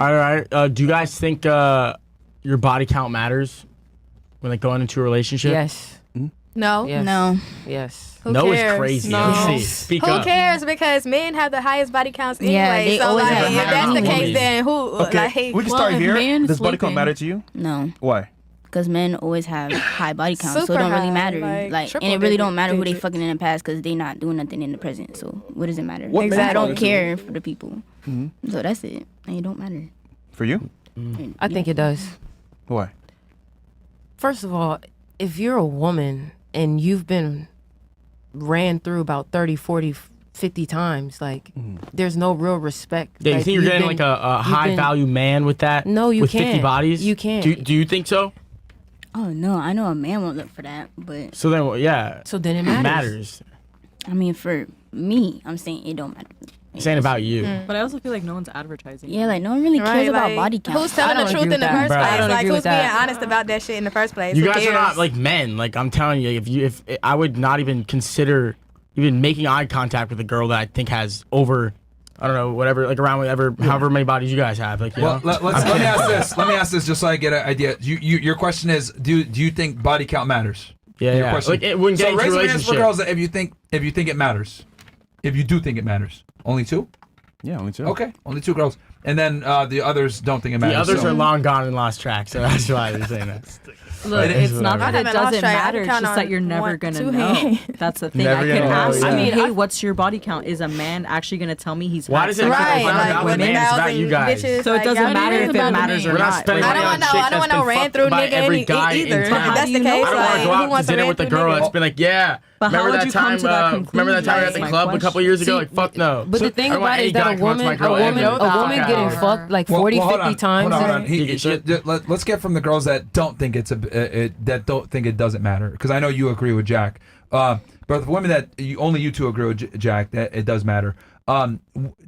All right. Do you guys think your body count matters when like going into a relationship? Yes. No. Yes. No. Yes. Who No cares? is crazy. No. Let me see. Speak Who up. cares? Because men have the highest body counts anyway. Yeah, they so always like, have if higher that's the body case, counts. then who? Okay, Like, we can start here. men Does body count sleeping. matter to you? No. Why? Because men always have high body counts, so Super it don't really high, matter. like, triple and it really don't matter who they digits. fucking in the past because they not doing nothing in the present. So what does it matter? What Exactly. I don't matters to you? care for the people. So that's it. And it don't matter. For you? I think it does. Why? First of all, if you're a woman and you've been ran through about 30, 40, 50 times, like, there's no real respect. Yeah, you Like, think you're you've getting been- like a you've high been- value man with that? No, you with 50 can't. bodies? You can't. Do you think so? Oh no, I know a man won't look for that, but So then, yeah, So then it it matters. matters. I mean for me, I'm saying it don't matter. It's ain't about you. But I also feel like no one's advertising. Yeah, like no one really cares right, about like, body count. who's telling I the don't truth agree in the with that. first Bruh. I place? don't Like, agree who's with being that. honest about that shit in the first place? You Who guys are cares? not like men. Like I'm telling you, if I would not even consider even making eye contact with a girl that I think has over, I don't know, whatever, like around whatever, however many bodies you guys have. Like, you Well, know? let me ask this. Let me ask this, just so I get an idea. Your question is, do you think body count matters? Yeah, Your yeah. question. Like, when So getting to a raise your hands for relationship. girls if you think it matters. If you do think it matters, only two. Yeah, only two. Okay, only two girls, and then the others don't think it The matters. others so- are long gone and lost track, so that's why they're saying that. Look, It is it's not whatever. that it I haven't lost doesn't track. I matter. can It's count just that on you're never one, gonna two know. hands. That's the thing. Never I can gonna know, ask. yeah. I mean, Yeah. hey, what's your body count? Is a man actually gonna tell me he's Why had does it sex matter? with Right, It's not like about with women, it's about 1,000 you guys. bitches. So it like, doesn't y'all matter need if to it about matters the or We're men. not not. spending I money don't on want no. chick I don't that's want no been ran fucked through by nigga every guy in either. If town. that's the How do you case, know I don't want to like, go who out to wants to dinner ran with a through girl nigga? that's been like, yeah. But how Remember would that you come time? to that Remember that time we were at the conclusion? club a couple years ago? Like, fuck no. But the thing I don't want about it any is that guy a come up to my woman, girl and go, a "Fuck woman out getting of here." fucked like 40, hold 50 on, times. Hold on. You get shit. Let's get from the girls that don't think that don't think it doesn't matter, because I know you agree with Jack. But the women that only you two agree with Jack that it does matter.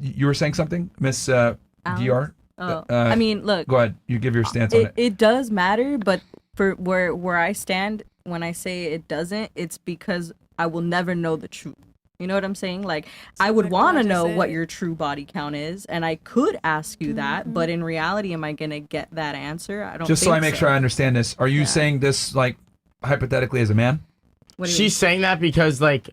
You were saying something, Miss DR? Oh, I mean, look. Go ahead. You give your stance on it. It does matter, but for where I stand, when I say it doesn't, it's because I will never know the truth. You know what I'm saying? Like, I would like want what I to just know what said. your true body count is, and I could ask you that, but in reality, am I gonna get that answer? I don't. Just so think I make sure I understand this, are you saying this like hypothetically as a man? What do you She's saying that because, like,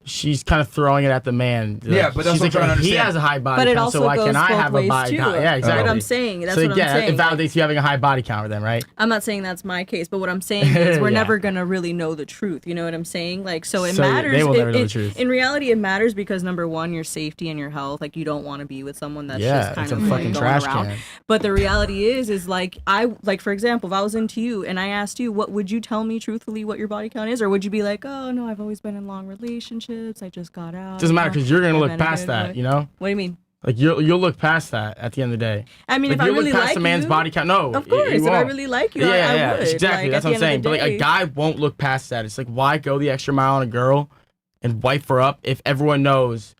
she's kind of throwing it at the man. Like, Yeah, but that's she's what I'm trying to He understand. has a high body But it count, also so why goes can't I both have a ways, body too. count? Yeah, That's exactly. what I'm saying. That's so what I'm again, saying. it validates you having a high body count with them, right? I'm not saying that's my case, but what I'm saying is we're Yeah. never gonna really know the truth. You know what I'm saying? Like, so it So matters. they will never know the it- truth. In reality, it matters because number one, your safety and your health. Like, you don't want to be with someone that's Yeah, just kind it's a of like fucking going trash around. can. But the reality is like for example, if I was into you and I asked you, what would you tell me truthfully what your body count is, or would you be like, oh no, I've always been in long relationships. I just got out. Doesn't matter because you're gonna I've look been past good, that, but- you know. What do you mean? Like you'll look past that at the end of the day. I mean, Like, if I you'll really look past like a man's you, body count. No, of course, you if I won't. really like you, yeah, I would. exactly. Like, That's at what I'm the saying. end of the But like a day- guy won't look past that. It's like, why go the extra mile on a girl and wipe her up if everyone knows?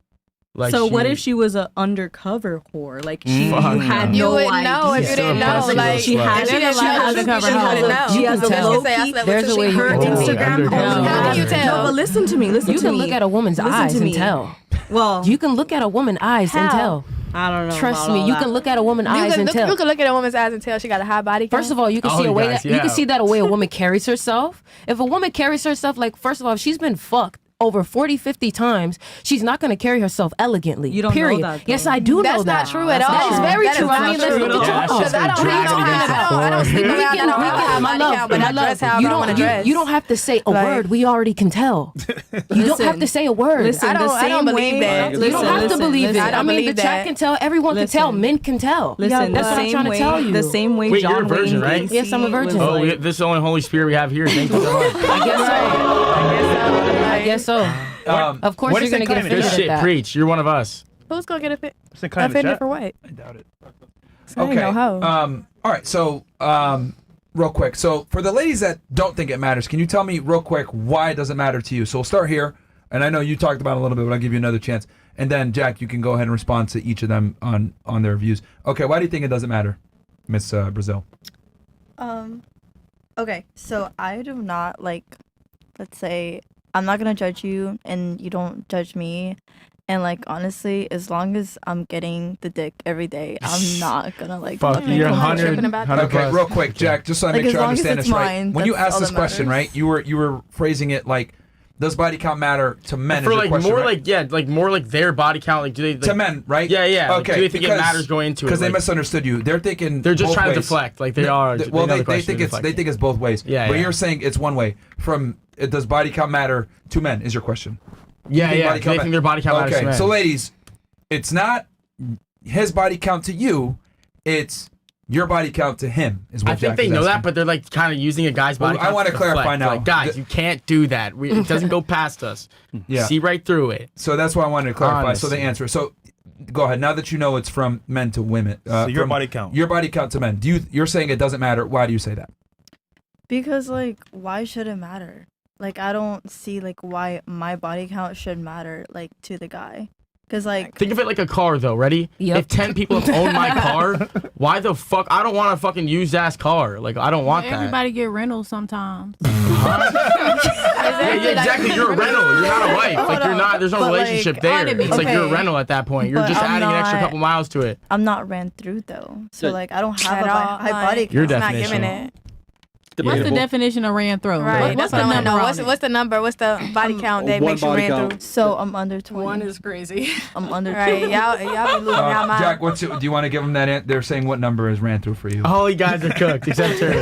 Like, so what if she was an undercover whore? Like you Fuck had no. You no wouldn't idea. know if you Still didn't know. impressive, Like, she has- if she didn't she know, has you undercover wouldn't hoe. know. She has a You low can say I key- slept there's with a way two you Her can people. tell. Instagram Undercover. only How has. can you tell? No, but listen to me. Listen You to can me. look at a woman's Listen eyes to and me. tell. Well, You can look at a woman's eyes and How? tell. I don't know. Trust about me, all you that. can look at a woman's eyes and You tell. can look at a woman's eyes and tell she got a high body count. First of all, you can Oh, see a you way guys, that you yeah. can see that a way a woman carries herself. If a woman carries herself, like, first of all, if she's been fucked over 40, 50 times, she's not going to carry herself elegantly. You don't know period. that, though. Yes, I do know That's that. not true at all. That is very That is true. not I mean, let's true look at at all. your Because I don't sleep dragging around. against I don't sleep the around. I don't have a high my body love, count, but I my dress love, how I want to dress. you don't have to say a Like- word. We already can tell. You don't have to say a word. Listen, I don't- the I don't same believe way, that. You don't have to believe it. I don't I mean, the believe chat that. can tell. Everyone can tell. Listen. Men can tell. Listen, That's the what I'm same trying to way, tell you. The same way Wait, John you're a virgin, Wayne right? Gacy Yes, I'm a virgin. was Oh, like- this is the only Holy Spirit we have here. Thank you so much. I guess so. I guess so. Of course, what you're is gonna that get kind of offended Good at shit, that. preach. You're one of us. Who's gonna get It's kind of offended chat. for what? I doubt it. I ain't no hoe. All right. So, real quick. So, for the ladies that don't think it matters, can you tell me real quick why it doesn't matter to you? So, we'll start here. And I know you talked about it a little bit, but I'll give you another chance. And then, Jack, you can go ahead and respond to each of them on their views. Okay. Why do you think it doesn't matter, Miss Brazil? Okay, so I do not like, let's say, I'm not gonna judge you and you don't judge me, And like honestly, as long as I'm getting the dick every day, I'm not gonna like. Fuck, fucking you're come 100. tripping about that. Okay, plus. real quick, Jack, just so I Like, make as sure I long as understand it's this right. mine, When you that's asked all this that question, matters. right, you were phrasing it like, does body count matter to men? For is your like question, more right? like like more like their body count. Like do they like, to men, right? Yeah, yeah. Like, Okay, do they think it matters going into it? because they Like, misunderstood you. They're thinking they're just both trying to ways. deflect. Like they are. Well, know the they question, think they're it's deflecting. both ways. Yeah, but yeah. you're saying it's one way. From does body count matter to men? Is your question? Yeah, think yeah. body Do count they think their body count matters to Okay, men? so ladies, it's not his body count to you. It's your body count to him. Is what I think Jack they is know that, asking. but they're like kind of using a guy's Well, body I count. wanna to clarify deflect. now. Like, guys, you can't do that. It doesn't go past us. Yeah. See right through it. So that's why I wanted to clarify. So Honestly. the answer. So go ahead. Now that you know it's from men to women. So your from body count. Your body count to men. You're saying it doesn't matter. Why do you say that? Because like, why should it matter? Like, I don't see like why my body count should matter like to the guy. Cause like, Think of it like a car, though. Ready? Yep. If 10 people have owned my car, why the fuck? I don't want a fucking used ass car. Like I don't want that. Everybody get rentals sometimes. Yeah, exactly. You're a rental. You're not a wife. Like you're not. There's no But, like, relationship there. It's like you're a okay. rental at that point. You're But just I'm adding an extra not- couple miles to it. I'm not ran through though, so Yeah. like I don't have At a all, high like, body count. Your It's not definition. giving it. What's the Debatable. definition of ran through? Right. What's That's what I the want to number know. on What's, it? what's the number? What's the body count that one makes you body ran count. through? So I'm under 20. One is crazy. I'm under Right. 20. Y'all be losing y'all mind. Jack, do you want to give them that? They're saying what number is ran through for you? All you guys are cooked except her.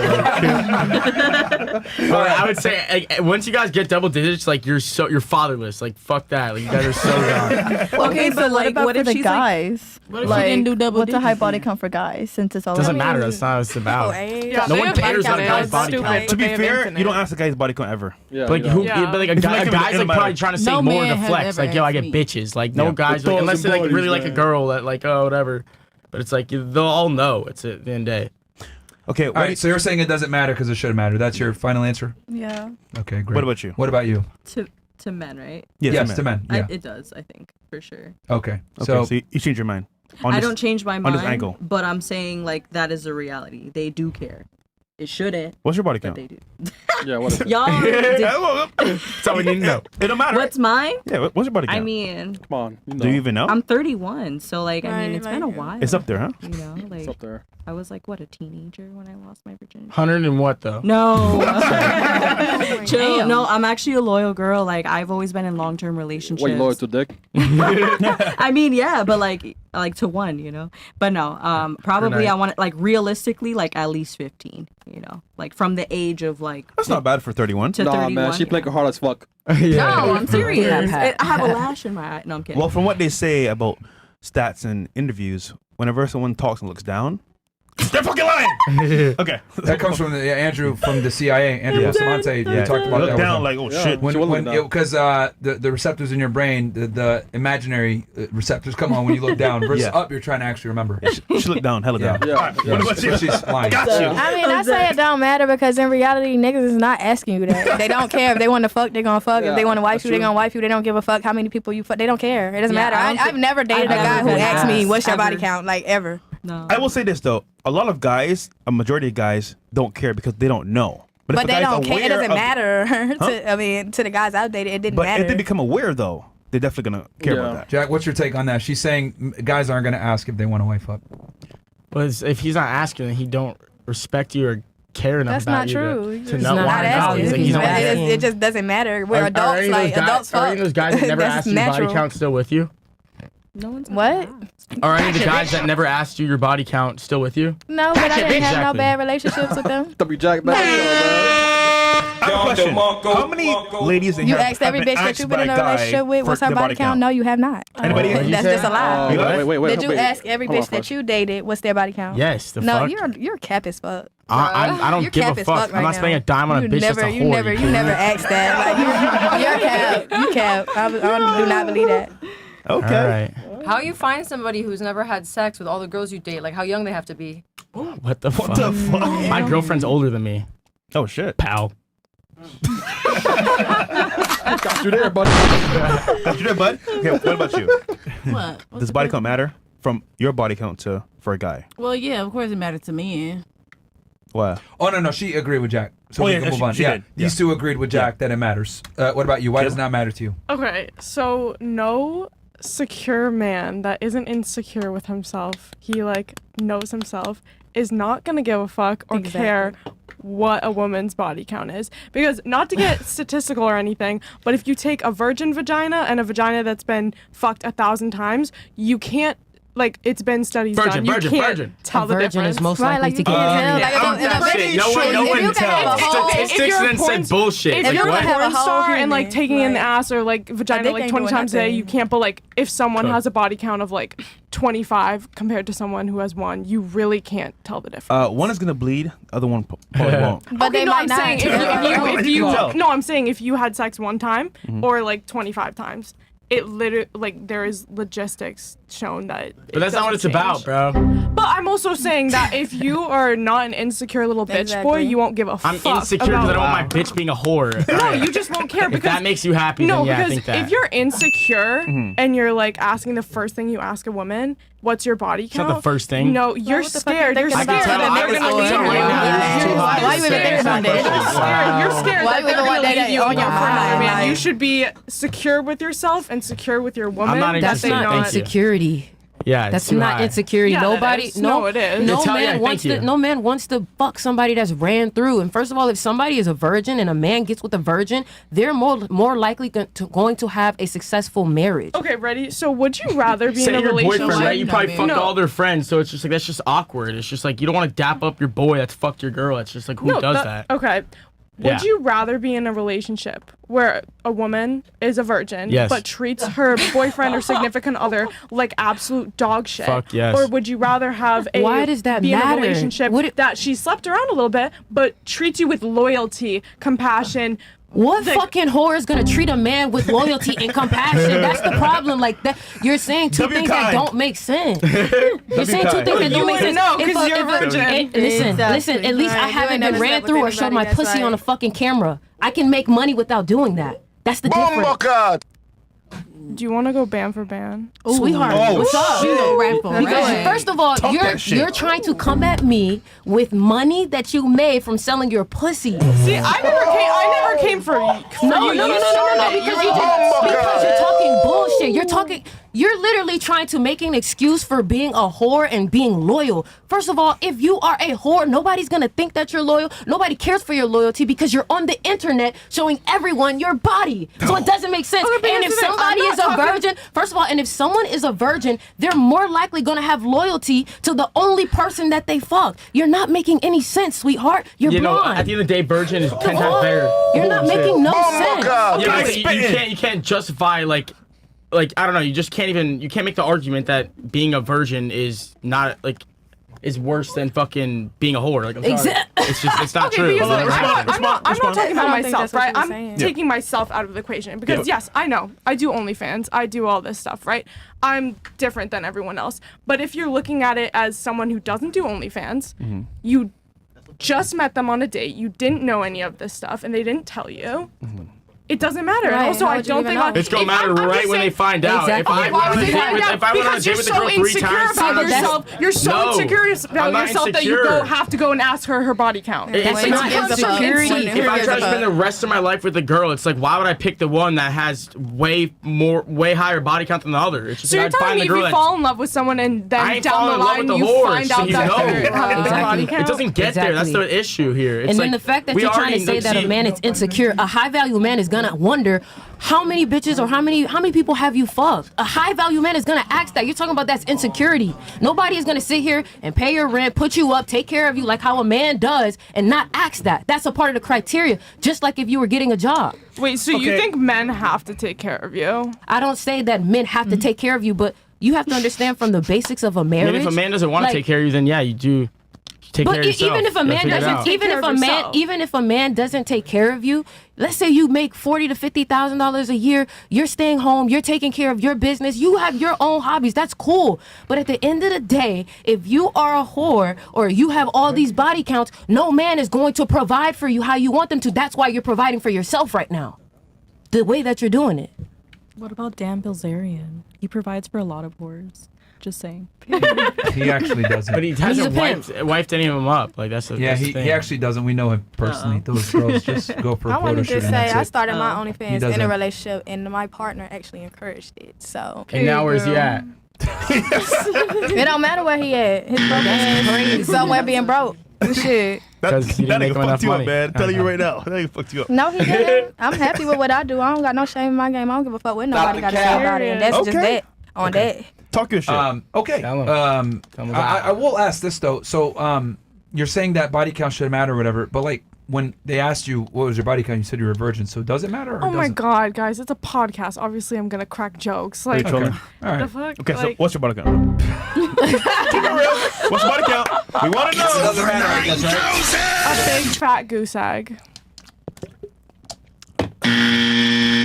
I would say like, once you guys get double digits, like you're fatherless. Like fuck that. Like you guys are so gone. Okay, but like, what about what for if the she's, like- guys? What if she didn't do double What's a high digits body then? count for guys? Since it's all Doesn't about matter. That's not what it's about. Yeah, No one cares about a guy's body stupid. count. To be They have fair, internet. you don't ask the guy's body count ever. Yeah, But like yeah. who? Yeah. But like a If you guy, like a him, guy's it like don't probably matter. trying to say No more man to has flex. ever Like yo, I asked get me. bitches. Like no Yeah, guys, with like, unless thoughts they're and like really bodies, like a man. girl that like oh whatever. But it's like they'll all know. It's at the end of the day. Okay, All right, so you're saying it doesn't matter because it should matter. That's your final answer? Yeah. Okay, great. what about you? What about you? To men, right? Yes, to men. Yeah. It does, I think, for sure. Okay. Okay, So, so you change your mind. On I this- don't change my on mind, this angle. but I'm saying like that is a reality. They do care. It shouldn't, What's your body but count? they do. Yeah, what is it? Y'all, That's all we need to know. It don't matter. what's mine? Yeah, what's your body count? I mean, Come on. You know. do you even know? I'm 31, so like I Right, mean, it's been a like, while. It's up there, huh? You know, like It's up there. I was like what, a teenager when I lost my virginity. 100 and what though? No. Chill. Damn. No, I'm actually a loyal girl. Like I've always been in long-term relationships. What, you loyal to dick? I mean, yeah, but like to one, you know. But no, probably nice. I want it like realistically, like at least 15. You know, like from the age of like That's not bad for 31. to Nah, 31. man, she playing hard as fuck. No, I'm serious. Yeah, I have a lash in my eye. No, I'm kidding. Well, from what they say about stats and interviews, whenever someone talks and looks down, they're fucking lying. Okay. that comes from Andrew from the CIA. Andrew Yeah. Bustamante. We Yeah. talked about Look that. down with like, oh Yeah. shit. She will look down. Because the receptors in your brain, the imaginary receptors come on when you look down. Versus Yeah. up, you're trying to actually remember. She looked down, hella Yeah. down. Yeah. All right, Yeah. what about you? She's lying. Got you. I mean, I say it don't matter because in reality, niggas is not asking you that. They don't care. If they want to fuck, they gonna fuck. Yeah, If they want to wife that's you, they true. gonna wife you. They don't give a fuck how many people you fuck. They don't care. It doesn't Yeah, matter. I don't I've think- never dated a I've guy never who been asked me, asked, what's your body ever. count? Like, ever. No. I will say this though, a lot of guys, a majority of guys, don't care because they don't know. if But a they guy's don't care. It aware doesn't of- matter. Huh? I mean, to the guys I've dated, it didn't But matter. if they become aware though, they're definitely gonna care Yeah. about that. Jack, what's your take on that? She's saying guys aren't going to ask if they want to wife up. But if he's not asking, then he don't respect you or care enough That's about not you true. to He's know not why not. asking. He's like, he's He's not not It asking. just- it just doesn't matter. We're adults. any of Like, those guys, adults are any fuck. of those guys that never That's asked you your body natural. count still with you? No one's What? Are any of the guys that never asked you your body count still with you? No, but I didn't have no Exactly. bad relationships with them. W Jack back. I have a question. How many ladies in You here asked every have been bitch that asked you've been by in a a guy relationship with, for what's her their body count? No, you have not. Anybody? What'd you That's say? just a lie. Wait. Did you ask every Hold on bitch that you dated what's their body count? Yes, the No, fuck. you're cap as fuck. I don't You're give a cap as fuck. fuck I'm right not now. spending a dime on a You bitch never, that's a you whore. never, you never asked that. Like you're cap. You cap. I do not believe that. Okay. All right. How you find somebody who's never had sex with all the girls you date? Like how young they have to be? What the fuck? What the fuck? My girlfriend's older than me, Oh shit. pal. Got you there, buddy. Got you there, bud. Okay, what about you? What? What's Does the body question? count matter from your body count to for a guy? Well, yeah, of course it matters to me. Why? Oh, no, she agreed with Jack. So Oh, we yeah, can move she- on. she Yeah, did. these two agreed with Jack that it matters. What about you? Why does it not matter to you? Okay, so no, secure man that isn't insecure with himself, he like knows himself, is not gonna give a fuck or care what a woman's body count is. Because not to get statistical or anything, but if you take a virgin vagina and a vagina that's been fucked 1,000 times, you can't, like, it's been studies done. You can't tell the virgin difference. is most likely to get No one tells. Statistics then said bullshit. If Like, you're what? a porn star and like taking in the ass or like vagina like 20 times a day, you can't. But like if someone has a body count of like 25 compared to someone who has 1, you really can't tell the difference. One is gonna bleed, other one probably won't. But they might not. I'm saying if you had sex 1 time or like 25 times, it literally, like, there is logistics shown that. But that's not what it's about, bro. But I'm also saying that if you are not an insecure little bitch boy, you won't give a fuck. I'm insecure because I don't want my bitch being a whore. No, you just won't care If because that makes you happy, no, then yeah, I because think that. if you're insecure and you're like asking the first thing you ask a woman, what's your body count? It's not the first thing. No, you're scared. You're I scared can tell. that I they're can gonna tell leave right you. now. It's too hot Why to you even say. think about this? You're scared Why that would they're the one gonna that leave you on and your go for another man. mind? You should be secure with yourself and secure with your woman. not That's Thank not you. insecurity. Yeah, That's too not high. insecurity. Yeah, Nobody, it is. No, it is. No It's how- yeah, man thank wants you. to. No man wants to fuck somebody that's ran through. And first of all, if somebody is a virgin and a man gets with a virgin, they're more likely going to have a successful marriage. Okay, ready? So would you rather be in Say a your relationship? boyfriend, right? You probably fucked No. all their friends, so it's just like that's just awkward. It's just like you don't want to dap up your boy that's fucked your girl. It's just like who does that? Okay. Would Yeah. you rather be in a relationship where a woman is a virgin Yes. but treats her boyfriend or significant other like absolute dog shit? Fuck yes. Or would you rather have a Why does that be in matter? a relationship that she slept around a little bit but treats you with loyalty, compassion? What fucking whore is gonna treat a man with loyalty and compassion? That's the problem. Like that, you're saying two things that don't make sense. You're saying two things that don't make sense. No, because If you're a- virgin. Listen. At least I Right, you haven't ain't been never ran slept through or with showed my anybody, that's pussy on a right. fucking camera. I can make money without doing that. That's the difference. Do you want to go ban for ban? Sweetheart, what's up? Because first of all, Talk that shit. you're trying to come at me with money that you made from selling your pussy. See, I never came for No, you. because you're talking bullshit. You're literally trying to make an excuse for being a whore and being loyal. First of all, if you are a whore, nobody's gonna think that you're loyal. Nobody cares for your loyalty because you're on the internet showing everyone your body. So it doesn't make sense. Okay, but And here's if the thing, somebody I'm is not a talking- virgin, first of all, and if someone is a virgin, they're more likely gonna have loyalty to the only person that they fucked. You're not making any sense, sweetheart. You're You know, blind. at the end of the day, virgin is 10 times better. You're not making no sense. Yeah, but you can't justify like I don't know. You just can't make the argument that being a virgin is not like is worse than fucking being a whore. Like I'm sorry. It's not true. Because It'll never happen. I'm not talking I about don't think myself, that's what right? she was I'm saying. taking myself out of the equation because yes, I know I do OnlyFans, I do all this stuff, right? I'm different than everyone else. But if you're looking at it as someone who doesn't do OnlyFans, you just met them on a date, you didn't know any of this stuff, and they didn't tell you. It doesn't matter. And Right, also, how I would you don't even think know? like, It's gonna if matter I'm right just when they saying- find out. Exactly. If I Why would went they on a find date out? with, if I went on a Because date you're with a so girl 3 insecure times, about but that's- yourself. You're so No, insecure about I'm not yourself that you insecure. have to go and ask her body count. It's That's not insecurity. If I try to spend the rest of my life with a girl, it's like why would I pick the one that has way higher body count than the other? It's just So you're I'd telling find me the if girl you that fall in love with someone and I then ain't down falling the in love line with the you whore. find out so that no. they're having a body count? It doesn't get there. That's Exactly. the issue here. It's And like, then the fact that we you're trying to already- say that a see- man is insecure, a high value man is gonna wonder how many bitches or how many people have you fucked? A high value man is gonna ask that. You're talking about that's insecurity. Nobody is gonna sit here and pay your rent, put you up, take care of you like how a man does, and not ask that. That's a part of the criteria. Just like if you were getting a job. Wait, so you think men have to take care of you? I don't say that men have to take care of you, but you have to understand from the basics of a I marriage. mean, if a man doesn't want to like- take care of you, then yeah, you do take care But of yourself. even if a You gotta man figure it doesn't, out. even if a man doesn't take care of you, let's say you make $40,000 to $50,000 a year, you're staying home, you're taking care of your business, you have your own hobbies. That's cool. But at the end of the day, if you are a whore or you have all these body counts, no man is going to provide for you how you want them to. That's why you're providing for yourself right now. The way that you're doing it. What about Dan Bilzerian? He provides for a lot of whores. Just saying. He actually doesn't. But he hasn't wifed any of them up. Like that's yeah, that's the he thing. actually doesn't. We know him personally. Those girls just go for a I photo want to shoot just and say that's I it. started my He OnlyFans in doesn't. a relationship, and my partner actually encouraged it. So. And now where's he at? It don't matter where he at. His broke ass somewhere being broke. Shit. Because he didn't make him enough you money. up, man. Telling you right now. That nigga fucked you up. No, he didn't. I'm happy with what I do. I don't got no shame in my game. I don't give a fuck what nobody got to say about it. And that's just that on that. Talk your shit. Okay. I will ask this though. So, you're saying that body count shouldn't matter or whatever, but like when they asked you what was your body count, you said you were a virgin. So does it matter? Or Oh my doesn't? god, guys, it's a podcast. Obviously, I'm gonna crack jokes. Are you Like, trolling? All right. the fuck? Okay, so Like, what's your body count? Keep it real. What's your body count? We want to know. It doesn't matter, I guess, right? a big fat goose egg.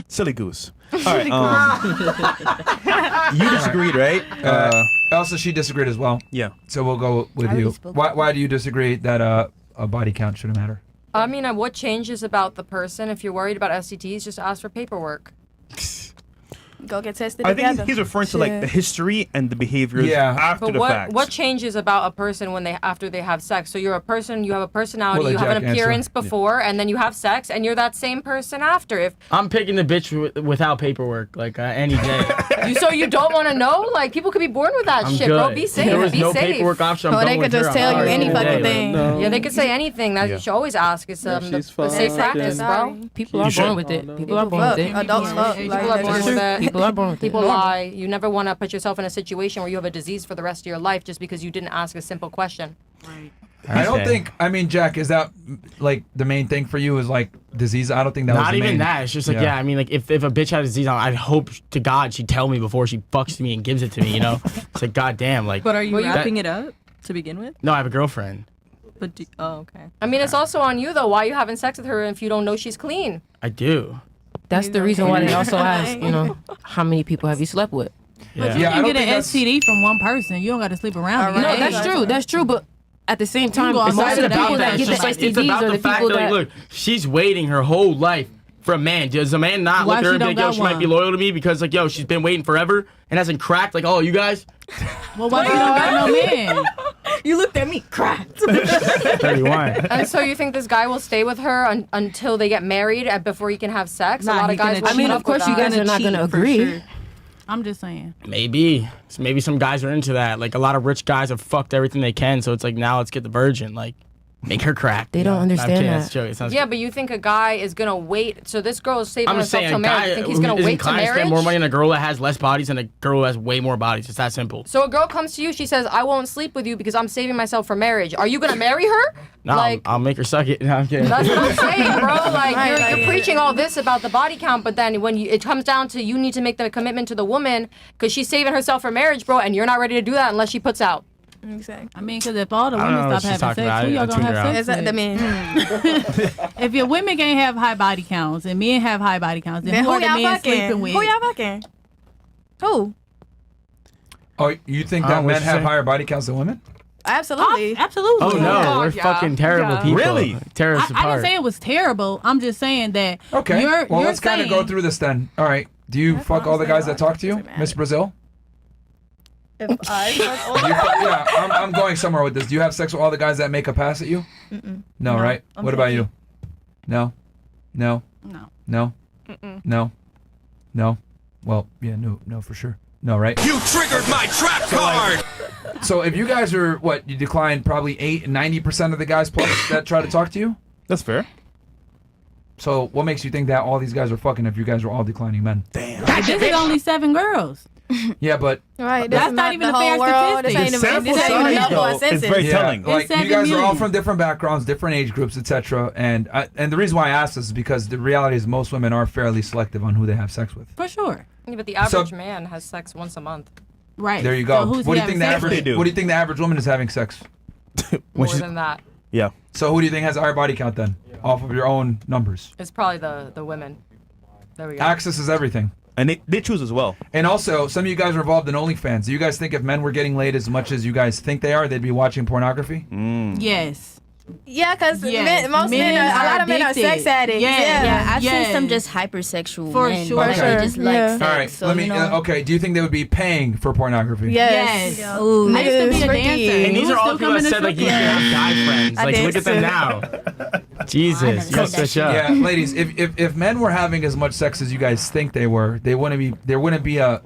Silly goose. All right. You disagreed, right? Also, she disagreed as well. Yeah. So we'll go with I already you. spoke. Why do you disagree that a body count shouldn't matter? I mean, what changes about the person? If you're worried about STDs, just ask for paperwork. Go get tested I together. think he's referring to like the history and the behaviors Yeah. after But the fact. what changes about a person when after they have sex? So you're a person, you have a personality, We'll you let have an Jack answer. appearance before, and then you have sex, and you're that same person after. If I'm picking the bitch without paperwork, like any day. so you don't want to know, like people could be born with that I'm shit, good. bro. Be safe. If there was be no safe. paperwork option, I'm Or they going could with just her. tell I'm you sorry. any All fucking day, like, thing. no. Yeah, they could say anything. That Yeah. you should always ask. It's the she's safe fucking- practice, bro. Sorry. People You are should. born with it. People are born with it. Adults fuck. People Like, are born that's with just- it. People are born with it. People Normal. lie. You never want to put yourself in a situation where you have a disease for the rest of your life just because you didn't ask a simple question. I don't Okay. think. I mean, Jack, is that like the main thing for you? Is like disease? I don't think that was Not the even main. that. It's just like, yeah, I mean, like, if a bitch had a disease, I'd hope to God she'd tell me before she fucks me and gives it to me, you know? It's like, goddamn, like. But are you Well, you- wrapping it up to begin with? No, I have a girlfriend. But okay. I mean, it's also on you though. Why are you having sex with her if you don't know she's clean? I do. That's the reason why they also ask, how many people have you slept with? Yeah, But I you don't can get think an that's- STD from one person. You don't got to sleep around. No, that's true. That's true. But at the same time, go most outside of the of that. people that It's get the just like, it's STDs about are the the fact people that, like, that. look, she's waiting her whole life for a man. Does a man not Why look at her she and be don't like, yo, got she might one? be loyal to me because, like, yo, she's been waiting forever and hasn't cracked like all you guys? Well, why you don't got no man? You looked at me, cracked. 31. And so you think this guy will stay with her until they get married and before he can have sex? Nah, a lot he of guys. gonna will cheat. put I mean, up of course, with you that. guys are not going to cheat for agree. sure. I'm just saying. Maybe. So maybe some guys are into that. Like, a lot of rich guys have fucked everything they can, so it's like, now let's get the virgin. Like, make her crack. They you don't know? understand I'm kidding, that. that's a joke. It sounds Yeah, but you think a guy is gonna wait? So this girl is saving I'm just herself saying, till a marriage. guy You think he's who gonna isn't wait to inclined to marriage? spend more money on a girl that has less bodies than a girl who has way more bodies. It's that simple. So a girl comes to you, she says, "I won't sleep with you because I'm saving myself for marriage." Are you gonna marry her? No, like, I'll make her suck it. No, I'm kidding. that's what I'm saying, bro. Like Right, you're preaching all this about the body count, but then when it comes down to you need to make the commitment to the woman because she's saving herself for marriage, bro, and you're not ready to do that unless she puts out. Exactly. I mean, because if all the I don't women know what stop she's having talking about. sex, who I y'all gonna tuned her have out. sex I with? mean, If your women can't have high body counts and men have high body counts, then then who who are the y'all men fucking? sleeping with? Who y'all fucking? Who? Oh, you think I that don't know what men you're have saying. higher body counts than women? Absolutely. Absolutely. Oh, no. Oh, We're yeah. fucking terrible Yeah. people. Really? Tear us I apart. didn't say it was terrible. I'm just saying that. Okay. You're, Well, you're let's kind of go saying- through this then. All right. Do you That's fuck what all the I'm guys saying. that talk to you, Doesn't matter. Miss Brazil? If I fuck all You yeah, I'm going somewhere with this. Do you have sex with all the guys that make a pass at you? No, right? I'm What about picky. you? No? No? No. No? No? No? Well, yeah, no, for sure. No, right? You triggered my trap card! So if you guys are, you decline probably 90% of the guys plus that try to talk to you? That's fair. So what makes you think that all these guys are fucking if you guys are all declining men? Damn. This is only 7 girls. Yeah, but Right. This That's is not even the a fair whole world. This statistic. ain't The even sample this ain't even size, double though, a is census. very yeah, telling. like you 7 guys are all million. from different backgrounds, different age groups, etc. And the reason why I ask this is because the reality is most women are fairly selective on who they have sex with. For sure. Yeah, but the average man has sex once a month. Right. There you go. So who's What do he you think having the sex average? with? What do you think the average woman is having sex? More than that. Yeah. So who do you think has a higher body count then, off of your own numbers? It's probably the women. There we go. Access is everything. And they choose as well. And also, some of you guys are involved in OnlyFans. Do you guys think if men were getting laid as much as you guys think they are, they'd be watching pornography? Yes. Yeah, because Yes. most men, Men a lot are of men are addicted. sex addicts. Yeah. Yeah, I've Yes. seen some just hypersexual For men. sure. Like, For they sure. just like Yeah. sex. All right, So, let me. you know, Okay, do you think they would be paying for pornography? Yes. Yes. Ooh. I used to be a Freaky. dancer. And these You are all still people that coming to said like you strip can clubs? have guy friends. I Like did look at them too. now. Jesus, I you never got said such that up. Yeah, ladies, if men were having as much sex as you guys think they were, there wouldn't be a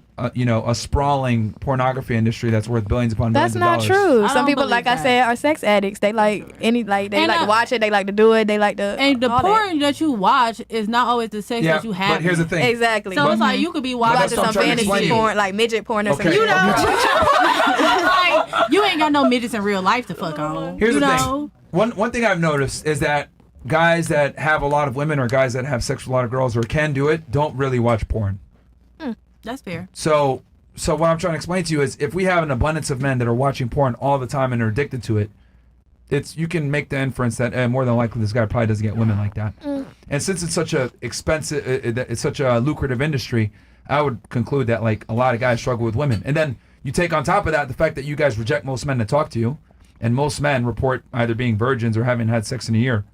sprawling pornography industry that's worth billions upon That's billions of not dollars. true. I Some don't people, believe like I that. said, are sex addicts. They like they And like to watch it. They like to do it. They like to. And the all that. porn that you watch is not always the sex Yeah, that you have. but here's the thing. Exactly. So it's like you could be watching that's what I'm some trying to explain fantasy to you. porn, like midget porn or Okay. something. You know. like, you ain't got no midgets in real life to fuck on. Here's you the know? thing. One thing I've noticed is that guys that have a lot of women or guys that have sex with a lot of girls or can do it don't really watch porn. That's fair. So what I'm trying to explain to you is if we have an abundance of men that are watching porn all the time and are addicted to it, you can make the inference that more than likely this guy probably doesn't get women like that. And since it's such a expensive, it's such a lucrative industry, I would conclude that like a lot of guys struggle with women. And then you take on top of that the fact that you guys reject most men that talk to you, and most men report either being virgins or having had sex in a year.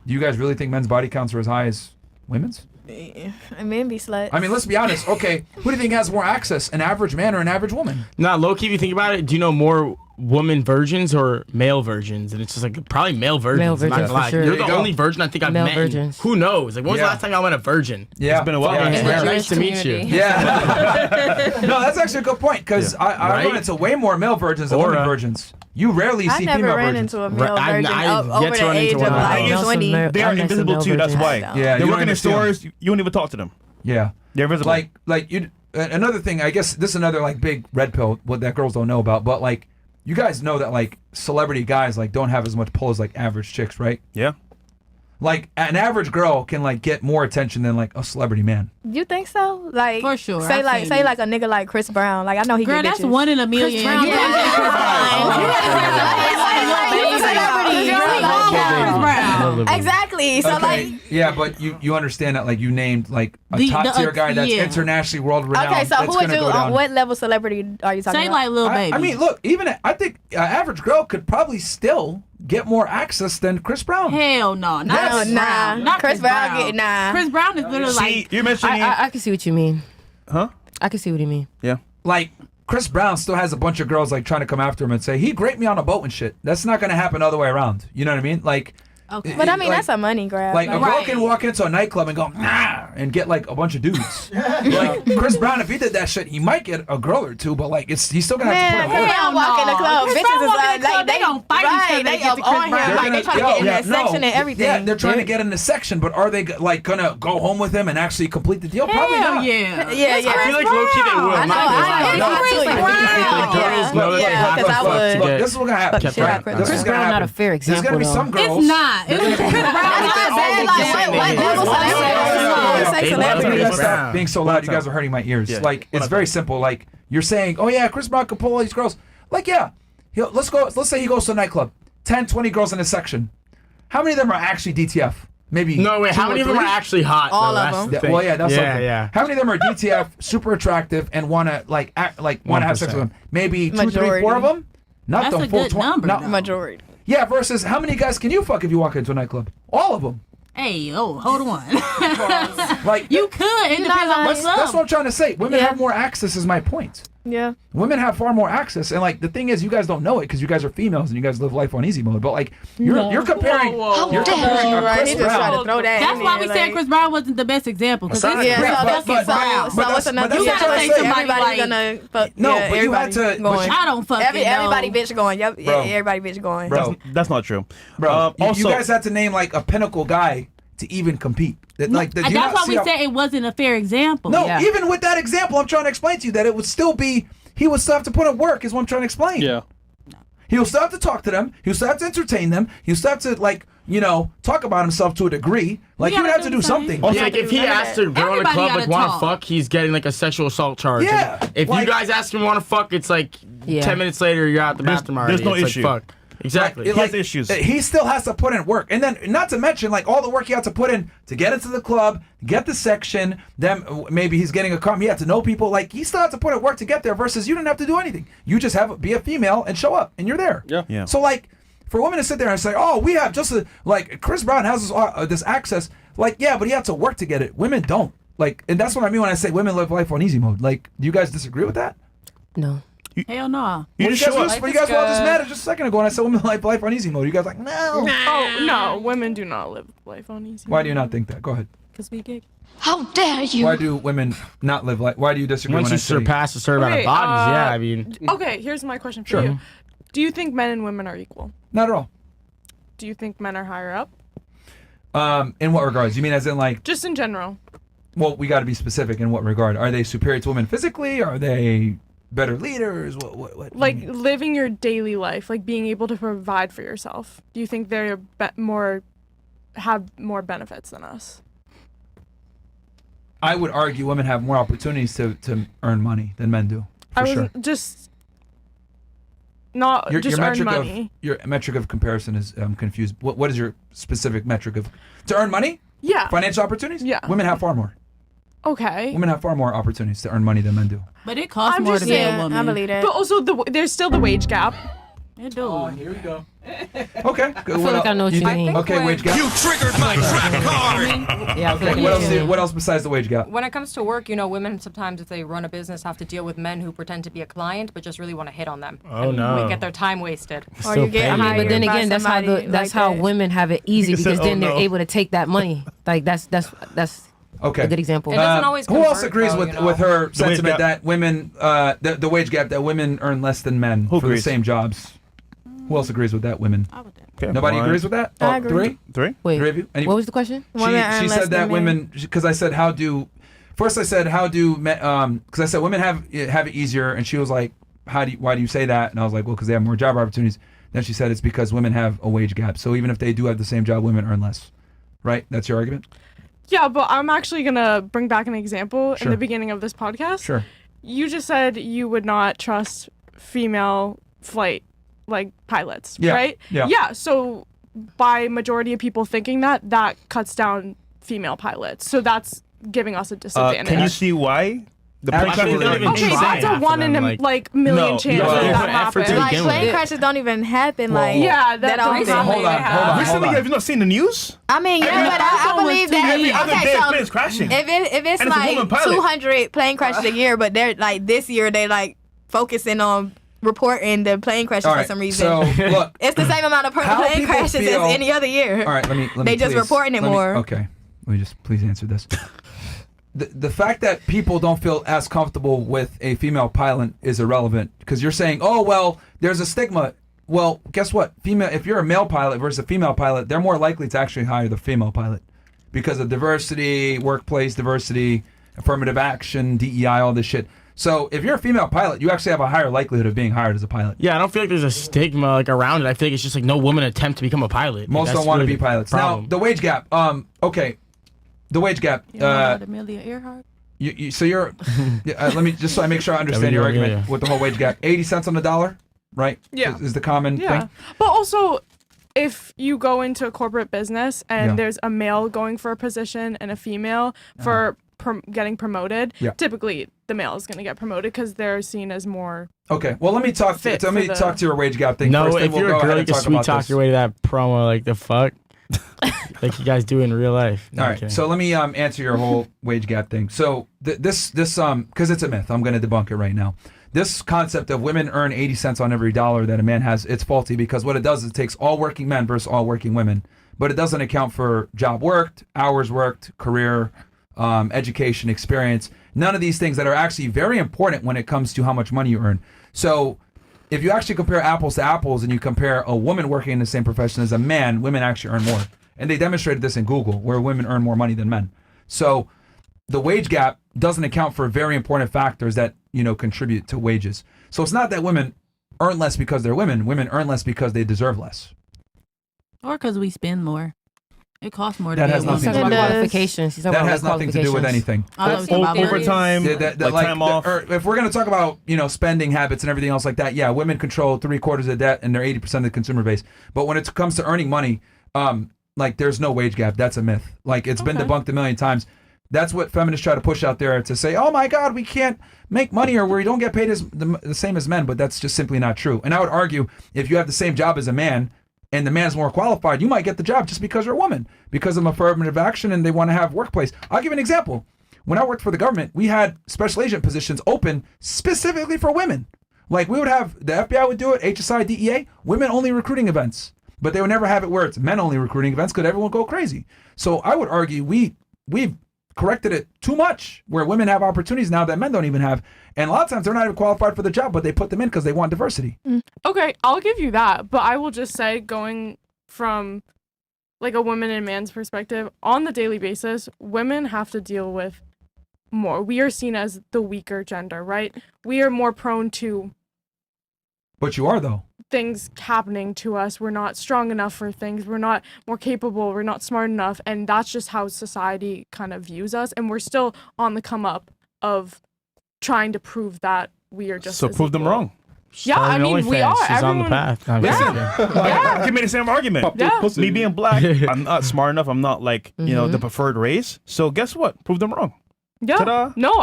Do you guys really think men's body counts are as high as women's? Men be sluts. I mean, let's be honest. Okay, who do you think has more access, an average man or an average woman? Nah, low key, if you think about it, do you know more woman virgins or male virgins? And it's just like probably male virgins. Male I'm not virgins, gonna lie. for sure. You're There you the go. only virgin I think I've Male met. virgins. Who knows? Like, when was the last time y'all met a virgin? Yeah, It's been a while. Yeah, Yeah. it's Yeah. nice to meet you. Community. Yeah. No, that's actually a good point because I Right? run into way more male virgins than Or, women virgins. You rarely I see never female ran virgins. into a male Right, virgin I've over yet to the run age into of one. like I know 20. They are invisible too. That's why. Yeah, They you work don't in the even see 'em. stores. You don't even talk to them. Yeah. They're invisible. Like you. Another thing, I guess this is another like big red pill what that girls don't know about, but like you guys know that like celebrity guys like don't have as much pull as like average chicks, right? Yeah. Like an average girl can like get more attention than like a celebrity man. You think so? Like For sure, Say I've like seen say it. like a nigga like Chris Brown. Like I know he Girl, get that's bitches. one in a million. Brown, You yeah. gotta say Chris Brown. Exactly. So like. Yeah, but you understand that like you named like a The- top tier guy that's yeah. internationally world renowned. Okay, so that's who would gonna you? go down. On what level celebrity are you talking Say about? like Lil Baby. I mean, look, even I think an average girl could probably still get more access than Chris Brown. Hell no, not No, Chris nah. Brown. Not Chris Brown get nah. Chris Brown is literally See, like you're mentioning. I can see what you mean. Huh? I can see what you mean. Yeah. Like Chris Brown still has a bunch of girls like trying to come after him and say he raped me on a boat and shit. That's not gonna happen the other way around. You know what I mean? Like. okay. But I mean, like- that's a money grab. Like a girl Right. can walk into a nightclub and go nah and get like a bunch of dudes. Like Chris Brown, if he did that shit, he might get a girl or two, but like he's still gonna have to Man, put in work. he don't walk in the club. Chris Bitches Brown is walk in like, the club, they gonna fight each right, other to they get up to Chris on him. Brown. Like they trying to get in that section and everything. Yeah, they're trying to get in the section, but are they like gonna go home with him and actually complete the deal? Probably hell not. yeah. Yeah, yeah. I feel like low key they will. I I'm know, not gonna lie. I know. Like, Chris I think Brown. girls know that they Yeah, have 'cause I to fuck would. to Look, get- this is what's gonna happen. Shit out Right? Chris This is Chris gonna Brown not happen. a fair There's example gonna be though. some girls. It's not. It was Chris Brown. That's what I'm saying. Like, what level celebrity? Say They love celebrity. Chris Stop Brown. being so loud. You guys are hurting my ears. Yeah. Like it's very simple. Like you're saying, oh yeah, Chris Brown can pull all these girls. Like yeah, let's go. Let's say he goes to a nightclub, 10, 20 girls in his section. How many of them are actually DTF? Maybe. No, wait, 2 how or many of them 3? are actually hot? All though? of That's them. the Yeah, thing. well, yeah, that's yeah, something. yeah. How many of them are DTF, super attractive, and wanna like act like wanna have sex with 1%. them? Maybe 2, 3, 4 Majority. of them. Not That's the a full good 20. number, no. though. Majority. Yeah, versus how many guys can you fuck if you walk into a nightclub? All of them. Hey, oh, hold on. Like You could. It depends on that's, what's that's up. what I'm trying to say. Women Yeah. have more access. Is my point. Yeah. Women have far more access, and like the thing is, you guys don't know it because you guys are females and you guys live life on easy mode. But like you're comparing, you're comparing a Right, Chris he just tried Brown. to throw that. That's in why there, we said like- Chris Brown wasn't the best example. Because Aside- it's Yeah, Right, so but- that's but- so but what's that's- another? but You that's gotta what I'm say saying. everybody's Like- gonna fuck. No, yeah, but you had everybody to- going. I don't fucking know. Everybody bitch going. Yep. Bro. Yeah, everybody bitch going. Bro. That's not true. Bro, you also, guys had to name like a pinnacle guy to even compete. That, like, do And you that's not why see we how- said it wasn't a fair example. No, Yeah. even with that example, I'm trying to explain to you that it would still be. He would still have to put in work. Is what I'm trying to explain. Yeah. He'll still have to talk to them. He'll still have to entertain them. He'll still have to talk about himself to a degree. Like You he would gotta have to do do the same. something. Also, like if he asks a girl in a Everybody club gotta like want to talk. fuck, he's getting like a sexual assault charge. Yeah, Like, if like- you guys ask him want to fuck, it's like Yeah. 10 minutes later you're out the bathroom already. there's no It's issue. Like, fuck. Exactly. Like, He has issues. He still has to put in work, and then not to mention like all the work he had to put in to get into the club, get the section. Then maybe he's getting a car. He had to know people. Like he still had to put in work to get there. Versus you didn't have to do anything. You just be a female and show up, and you're there. Yeah. Yeah. So like, for women to sit there and say, "Oh, we have just like Chris Brown has this access." Like, yeah, but he had to work to get it. Women don't. Like, and that's what I mean when I say women live life on easy mode. Like, do you guys disagree with that? No. Hell no. You guys were just mad at just a second ago when I said women live life on easy mode. You guys like, no. Oh, no. Women do not live life on easy. Why do you not think that? Go ahead. Because we get. How dare you? Why do women not live life? Why do you disagree? Once when you I say- surpass a certain amount of bodies, yeah, I mean. Okay, here's my question for Sure. you. Do you think men and women are equal? Not at all. Do you think men are higher up? In what regards? You mean as in like? Just in general. Well, we got to be specific. In what regard? Are they superior to women physically? Are they better leaders? What Like living your daily life, like being able to provide for yourself. Do you think they're have more benefits than us? I would argue women have more opportunities to earn money than men do. For I was sure. just not just earn money. Your metric of comparison is confused. What is your specific metric of to earn money? Yeah. Financial opportunities? Yeah. Women have far more. Okay. Women have far more opportunities to earn money than men do. But it costs I'm more just to be a saying, woman. I believe that. But also there's still the wage gap. It do. Oh, here we go. Okay. I feel like I know what you mean. Okay, wage gap. You triggered my trap card. Yeah, I feel like What else besides the wage gap? when it comes to work, women sometimes, if they run a business, have to deal with men who pretend to be a client but just really want to hit on them. Oh, and no. Get their time wasted. Or you get hired But then by again, that's how somebody that's like how that. women have it easy You because said, then "Oh, they're no." able to take that money. Like that's Okay. a good example. It doesn't always Who else convert, agrees though, with her wage sentiment gap. that women, the wage gap, that women earn less than men Who for the agrees? same jobs? Who else agrees with that? Women. Okay, Nobody one, agrees with that? I Oh, agree. Three? Wait, Three of you? Any- what was the question? Women earn She less said that than women, because I said because I said because I said women have it easier, and she was like, why do you say that? And I was like, well, because they have more job opportunities. Then she said it's because women have a wage gap. So even if they do have the same job, women earn less. Right? That's your argument? Yeah, but I'm actually gonna bring back an example in Sure. the beginning of this podcast. Sure. You just said you would not trust female flight pilots, Yeah, right? yeah. Yeah. So by majority of people thinking that cuts down female pilots. So that's giving us a disadvantage. Can you see why? The plane Actually, crashes they're don't even Okay, try that's a after one in them, a million No, chance well, that they that put effort to happens. Like begin plane with. crashes don't even happen. Well, Like Yeah, that don't often. Hold on. Recently, have you not seen the news? I mean, yeah, but I believe that. Every other Okay, day, so planes crashing. if it's And it's a woman like pilot. 200 plane crashes a year, but they're like this year they like focusing on reporting the plane crashes All for right. some reason. So look. It's the same amount of How plane people crashes feel- as any other year. All right, let me They just please- reporting it let me- more. Okay. Let me just please answer this. The fact that people don't feel as comfortable with a female pilot is irrelevant because you're saying, oh, well, there's a stigma. Well, guess what? If you're a male pilot versus a female pilot, they're more likely to actually hire the female pilot because of diversity, workplace diversity, affirmative action, DEI, all this shit. So if you're a female pilot, you actually have a higher likelihood of being hired as a pilot. Yeah, I don't feel like there's a stigma around it. I feel like it's just like no woman attempt to become a pilot. Most That's don't want to really be the pilots. problem. Now, the wage gap. Okay. The wage gap. Amelia Earhart. So you're. Let me just so I make sure I understand your argument with the whole wage gap. 80 cents on the dollar, right? Yeah. Is the common thing. But also, if you go into a corporate business and Yeah. there's a male going for a position and a female for getting promoted, Yeah. typically the male is going to get promoted because they're seen as more. Okay. Well, let me talk. Fit Let me for the- talk to your wage gap thing No, first. then if we'll you're go a ahead girl, you and can talk sweet about talk this. your way to that promo. Like the fuck, like you guys do in real life. No, All I'm right, kidding. so let me answer your whole wage gap thing. So this because it's a myth, I'm going to debunk it right now. This concept of women earn 80 cents on every dollar that a man has, it's faulty because what it does is it takes all working men versus all working women, but it doesn't account for job worked, hours worked, career, education, experience, none of these things that are actually very important when it comes to how much money you earn. So if you actually compare apples to apples and you compare a woman working in the same profession as a man, women actually earn more. And they demonstrated this in Google, where women earn more money than men. So the wage gap doesn't account for very important factors that, contribute to wages. So it's not that women earn less because they're women. Women earn less because they deserve less. Or because we spend more. It costs more to That be has a woman. nothing to do with qualifications. That has nothing to do with anything. I was talking about Overtime, like time off. Or if we're going to talk about, spending habits and everything else like that, yeah, women control 3/4 of the debt and they're 80% of the consumer base. But when it comes to earning money, there's no wage gap. That's a myth. Like it's been debunked a million times. That's what feminists try to push out there to say, oh my God, we can't make money or we don't get paid as the same as men. But that's just simply not true. And I would argue if you have the same job as a man, and the man's more qualified, you might get the job just because you're a woman, because of affirmative action, and they want to have workplace. I'll give you an example. When I worked for the government, we had special agent positions open specifically for women. Like we would have, the FBI would do it, HSI, DEA, women only recruiting events. But they would never have it where it's men only recruiting events because everyone would go crazy. So I would argue we've corrected it too much, where women have opportunities now that men don't even have. And a lot of times they're not even qualified for the job, but they put them in because they want diversity. Okay, I'll give you that. But I will just say, going from like a woman and man's perspective, on the daily basis, women have to deal with more. We are seen as the weaker gender, right? We are more prone to But you are, though. things happening to us. We're not strong enough for things. We're not more capable. We're not smart enough. And that's just how society kind of views us. And we're still on the come up of trying to prove that we are just So as prove them equal. wrong. Yeah, I mean, we are. She's on the Everyone- path. I'm Listen, Yeah. give me the same argument. Yeah. Me being black, I'm not smart enough. I'm not like the preferred race. So guess what? Prove them wrong. Yeah. Ta-da. No,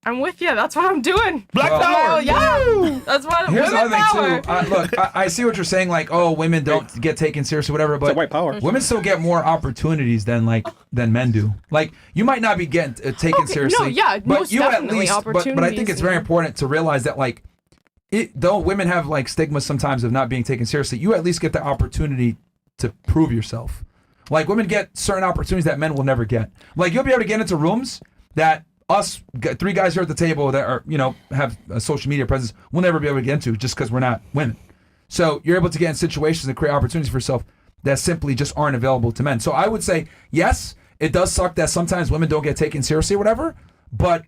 I'm with you. That's what I'm doing. Black Well, power. Yeah. That's what Here's the women other thing power. too. Look, I see what you're saying. Like, oh, women don't get taken seriously, whatever. But white power. women still get more opportunities than men do. Like, you might not be getting taken seriously. no, yeah, but most you at definitely least. But I think opportunities, it's very yeah. important to realize that, like, though women have like stigma sometimes of not being taken seriously, you at least get the opportunity to prove yourself. Like, women get certain opportunities that men will never get. Like, you'll be able to get into rooms that us three guys here at the table that are, have a social media presence, we'll never be able to get into just because we're not women. So you're able to get in situations and create opportunities for yourself that simply just aren't available to men. So I would say, yes, it does suck that sometimes women don't get taken seriously or whatever, but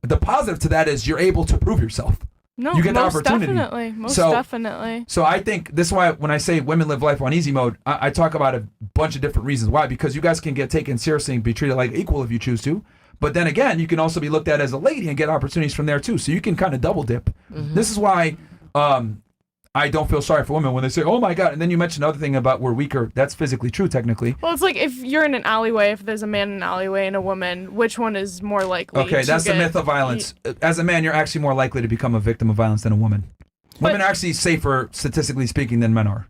the positive to that is you're able to prove yourself. No, You get the most opportunity. definitely. Most So- definitely. So I think this is why when I say women live life on easy mode, I talk about a bunch of different reasons. Why? Because you guys can get taken seriously and be treated like equal if you choose to. But then again, you can also be looked at as a lady and get opportunities from there too. So you can kind of double dip. This is why I don't feel sorry for women when they say, "Oh my God!" And then you mentioned another thing about we're weaker. That's physically true, technically. Well, it's like if you're in an alleyway, if there's a man in an alleyway and a woman, which one is more likely? Okay, to that's the get myth of violence. As a man, you're actually more likely to become a victim of violence than a woman. Women are actually safer, statistically speaking, than men are.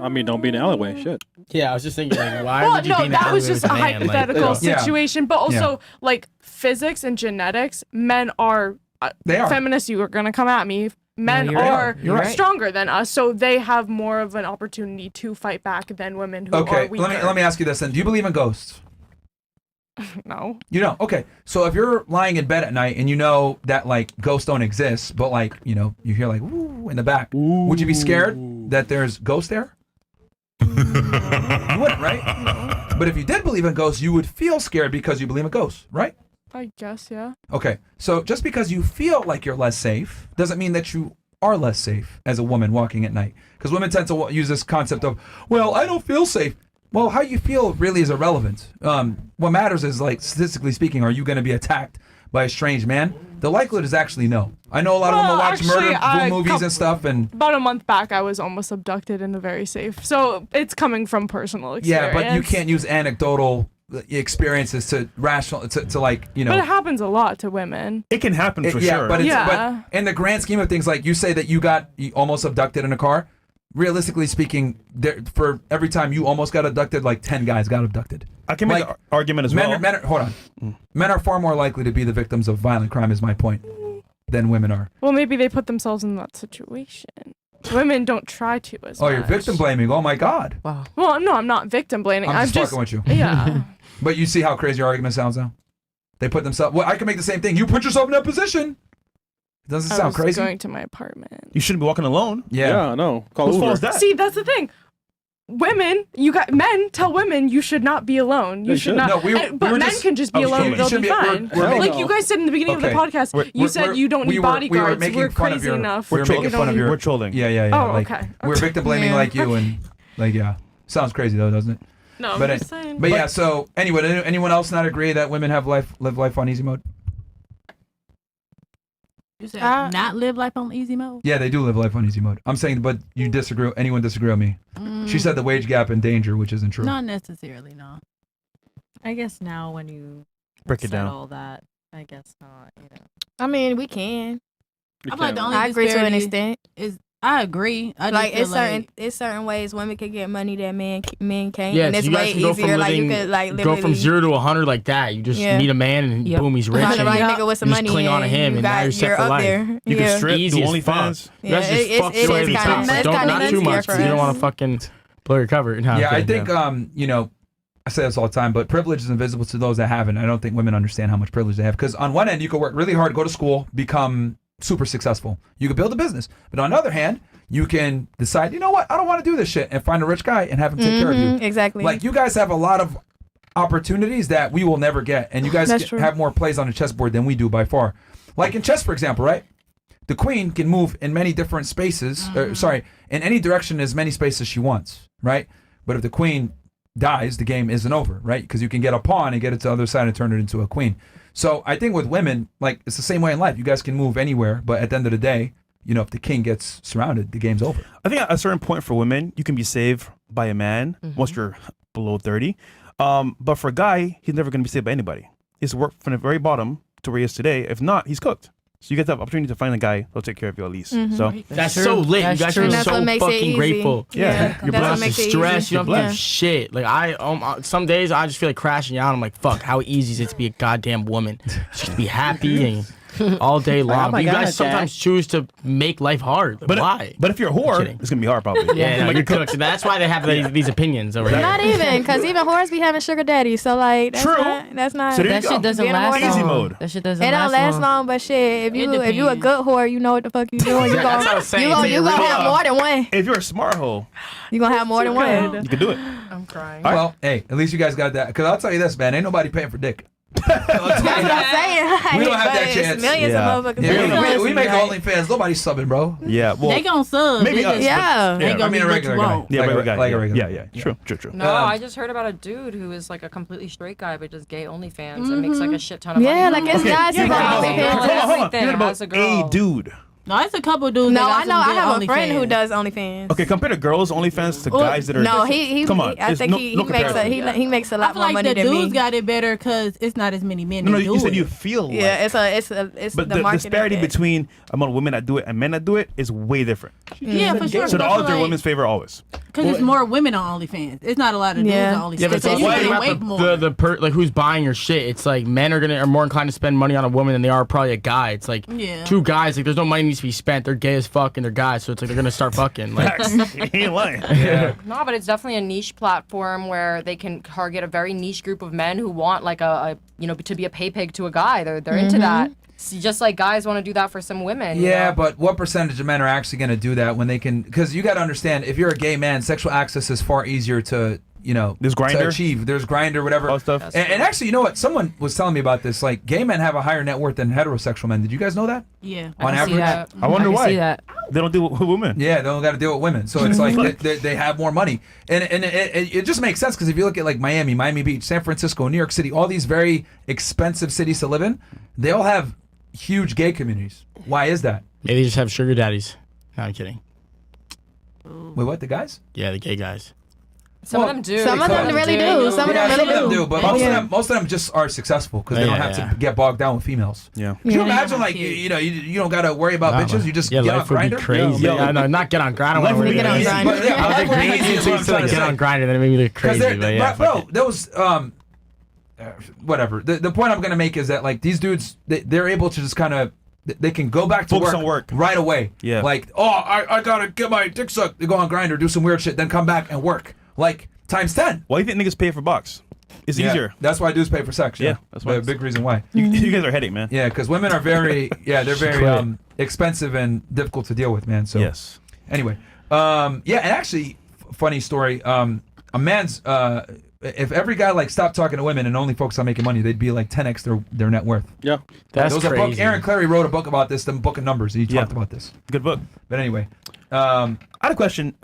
I mean, don't be in the alleyway. Shit. Yeah, I was just thinking, like, why Well, would you no, be in the that was alleyway just with a a man? Like, hypothetical Yeah. situation. But also, Yeah. like physics and genetics, men are. They are. Feminists, you are gonna come at me. Men you're right. are You're right. stronger than us, so they have more of an opportunity to fight back than women who are Okay, weaker. let me ask you this then. Do you believe in ghosts? No. You don't? Okay. So if you're lying in bed at night and you know that like ghosts don't exist, but like, you hear like ooh in the back, would you be scared that there's ghosts there? You wouldn't, right? But if you did believe in ghosts, you would feel scared because you believe in ghosts, right? I guess, yeah. Okay. So just because you feel like you're less safe doesn't mean that you are less safe as a woman walking at night. Because women tend to use this concept of, well, I don't feel safe. Well, how you feel really is irrelevant. What matters is, like, statistically speaking, are you going to be attacked by a strange man? The likelihood is actually no. I know a lot of women watch murder movies and stuff, and about a month back, I was almost abducted in a very safe. So it's coming from personal experience. yeah, but you can't use anecdotal experiences to rational to like, But it happens a lot to women. It can happen for yeah, sure. but it's Yeah. but in the grand scheme of things, like you say that you got almost abducted in a car. Realistically speaking, for every time you almost got abducted, like 10 guys got abducted. I can make the argument as well. Hold on. Men are far more likely to be the victims of violent crime, is my point, than women are. Well, maybe they put themselves in that situation. Women don't try to as Oh, much. you're victim blaming. Oh my God. Wow. Well, no, I'm not victim blaming. I'm I'm just fucking with you. Yeah. But you see how crazy your argument sounds now? They put themselves. Well, I can make the same thing. You put yourself in that position. It doesn't I sound was crazy. going to my apartment. You shouldn't be walking alone. Yeah, no. Call Whose Uber. fault is that? See, that's the thing. Men tell women you should not be alone. You They should should. not. No, we but were men just- can just be okay, alone. you They'll should be be- fine. we're Like making- you guys said in the beginning of the Okay. podcast, you said you don't need we were bodyguards. making We're fun of crazy your, enough. We were making fun of your. We're trolling. Yeah. Oh, like, okay. We're victim blaming like you and like sounds crazy though, doesn't it? No, I'm but just saying. But yeah. So anyway, anyone else not agree that women live life on easy mode? You said not live life on easy mode? Yeah, they do live life on easy mode. I'm saying, but you disagree. Anyone disagree with me? She said the wage gap in danger, which isn't true. Not necessarily, no. I guess now when you Break it said down. all that, I guess not. I mean, we can. I feel like the only I agree to an disparity extent. is I agree. I just Like feel it's certain ways women can get money that men can't. Yeah, and so it's you guys way can go easier. from Like you living, could like go literally from 0 to 100 like that. You just Yeah. meet a man and Yep. boom, he's rich. find the and right you nigga with some just money. cling on to and him, you and now got- you're set for up life. there. You can strip, Easy do as fuck. OnlyFans. You guys just it's- fuck it's your way to the kinda- top. it's Don't kinda not too easier much for because you don't us. want to fucking blow your cover. No, Yeah, I okay, think you know, I say this all the time, but privilege is invisible to those that haven't. I don't think women understand how much privilege they have. Because on one end, you could work really hard, go to school, become super successful. You could build a business. But on the other hand, you can decide, you know what, I don't want to do this shit, and find a rich guy and have him take care of you. Exactly. Like, you guys have a lot of opportunities that we will never get. And you guys That's true. have more plays on the chessboard than we do by far. Like in chess, for example, right? The queen can move in many different spaces, in any direction as many spaces she wants, right? But if the queen dies, the game isn't over, right? Because you can get a pawn and get it to the other side and turn it into a queen. So I think with women, like, it's the same way in life. You guys can move anywhere, but at the end of the day, you know, if the king gets surrounded, the game's over. I think at a certain point for women, you can be saved by a man once you're below 30. But for a guy, he's never going to be saved by anybody. He's worked from the very bottom to where he is today. If not, he's cooked. So you get the opportunity to find a guy that'll take care of you at least. So that's so lit. That's you guys true. are That's so what makes it fucking easy. grateful. Yeah. You're That's what blessed. makes it Stress. easy. You don't have to Yeah. do shit. Like some days I just feel like crashing out. I'm like, fuck, how easy is it to be a goddamn woman? Just be happy and all day long. oh my But you God, guys Jack. sometimes choose to make life hard. Like, why? But if you're a whore, kidding. it's going to be hard probably. Yeah, no, you're cooked. That's why they have these opinions over here. Not even, because even whores be having sugar daddies. So like, that's True. That's not. So there That you shit go. doesn't Being a last whore Easy long. mode. That shit doesn't It don't last long. long, but shit, if you a depends. good whore, you know what the fuck you doing. You That's what I was saying. So you you're gonna really- have more than one. If you're a smart hoe, You gonna have more than one. you can do it. I'm crying. Well, hey, at least you guys got that. Because I'll tell you this, man, ain't nobody paying for dick. That's what I'm saying. We don't have But that it's chance. Millions Yeah. of motherfuckers. Yeah, we make Right. OnlyFans. Nobody's subbing, bro. Yeah. Well, they gonna sub. maybe They us, just- Yeah. They Yeah, gonna I mean, be a what regular you guy. want. yeah, Like regular a- guy. like a yeah. regular Yeah, guy. yeah. True. No, I just heard about a dude who is like a completely straight guy, but just gay OnlyFans and makes like a shit ton of money. Yeah, like it's guys who Yeah, got hold on, OnlyFans. hold on. Everything You're as a about girl. a dude. No, it's a couple dudes. No, that I got know. some I good have a friend who OnlyFans. does OnlyFans. Okay, compare the girls' OnlyFans to guys that are. No, he. Come on. I There's think no he makes comparison. he makes a I lot feel more like money the than dudes me. got it better because it's not as many men. No, that you do said it. you feel. Yeah, like. it's But the the marketing disparity of it. between amount of women that do it and men that do it is way different. Yeah, for sure. So the but I odds feel are like- women's favor always. Because it's more women on OnlyFans. It's not a lot of dudes Yeah. on OnlyFans. Yeah, but so it's you also can about make more. like who's buying your shit. It's like men are more inclined to spend money on a woman than they are probably a guy. It's like Yeah. two guys, like there's no money needs to be spent. They're gay as fuck and they're guys, so it's like they're gonna start fucking. Like He ain't lying. Yeah. No, but it's definitely a niche platform where they can target a very niche group of men who want like a to be a pay pig to a guy. They're into that. So just like guys want to do that for some women. you Yeah, know? but what percentage of men are actually going to do that when they can? Because you got to understand, if you're a gay man, sexual access is far easier to There's to Grindr? achieve. There's Grindr, whatever. All stuff. And actually, you know what? Someone was telling me about this. Like, gay men have a higher net worth than heterosexual men. Did you guys know that? Yeah. On I can see average. that. I wonder can why. See that. They don't deal with women. Yeah, they don't got to deal with women, so it's like they have more money, and it just makes sense because if you look at like Miami Beach, San Francisco, New York City, all these very expensive cities to live in, they all have huge gay communities. Why is that? maybe they just have sugar daddies. No, I'm kidding. Wait, what? The guys? Yeah, the gay guys. Some of them do. Some of them really do. Some of Yeah, them some really of them do, but most of them just are successful because they Yeah, don't have yeah. to get bogged down with females. Yeah. Can you Yeah, imagine, they're like, cute. you don't got to worry about bitches. You just yeah, get on life would be Grindr. crazy. Yo, Yeah, no, not get on Grindr. Life would be Get on easy. Grindr. But, yeah, I was like, life would be great easy, is what I'm to trying like to get say. on Grindr, then it made me look crazy. But yeah, fuck it. there was whatever. The point I'm gonna make is that like these dudes, they're able to just kind of. They can go back to Focus work, on work. right away. Yeah. Like, oh, I gotta get my dick sucked. They go on Grindr, do some weird shit, then come back and work. Like times 10. Why do you think niggas pay for box? It's Yeah, easier. That's why dudes pay for sex. Yeah, that's why a it's- big reason why. You guys are a headache, man. Yeah, because women are very, they're very Quit. expensive and difficult to deal with, man. So Yes. anyway, and actually, funny story. A man's, if every guy like stopped talking to women and only focused on making money, they'd be like 10x their net worth. Yeah. That's there was a book. crazy. Aaron Clary wrote a book about this. The Book of Numbers. He Yeah. talked about this. Good book. But anyway, I had a question.